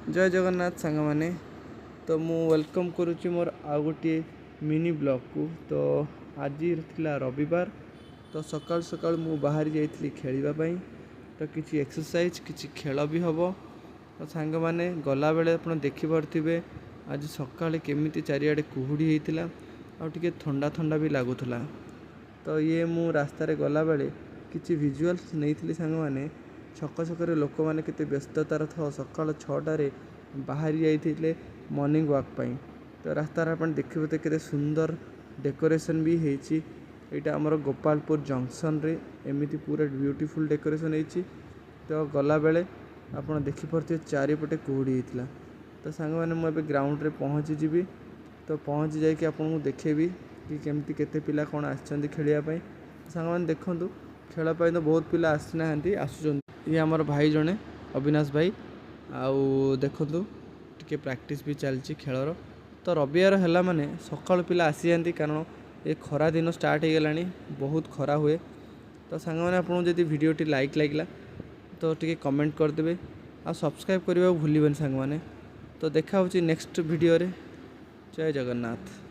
जय जगन्नाथ सांग माने तो मु वेलकम करुच्ची मोर आ गोटे मिनी ब्लॉग को। तो आज थिला रविवार तो सकाल सकाल मु बाहर जाइली खेलवाई तो किसी एक्सरसाइज किसी खेल भी हम तो सांग माने गला बेले आप देखिपे आज सकाଳେ केमिति चारिआडे कुहुड़ी होता आउे थंडा थंडा भी लगुला। तो ये मु रास्तार गला बेले किसी विजुअल्स नहीं सांग माने छक छक लोक मैंने केते व्यस्ततार था सकाल 6टार बाहरी जाइए मॉर्निंग वॉक पाई। तो रास्तार आप देखिए तो केते सुंदर डेकोरेशन भी होती यहाँ आमर गोपालपुर जंक्शन रे एमती पूरा ब्यूटीफुल डेकोरेशन होती। तो गला बेले आप देखिपे चारिपटे कुहुड़ी होता। तो सांग मैंने मुझे ग्राउंड रे पहुँची जी तो पहुँची जाकि आपको देखेबी कि केमती केते पिला कौन आसछंती खेलियापाई। सांग मैंने देखूँ खेलपाई तो बहुत पिला आसना आसुचंती। ये आमर भाई जड़े अविनाश भाई आउ देखु टे प्रैक्टिस भी चलती खेलर। तो रविवार है माने सकाल पिला आसी जाती कारण ये खरा दिन स्टार्ट हो गला बहुत खरा हुए। तो सांग मैंने आपको जब वीडियोटी लाइक लगिला तो टे कमेंट करदे आ सब्सक्राइब करने भूल सांग मैंने। तो देखा नेक्स्ट वीडियो रे। जय जगन्नाथ।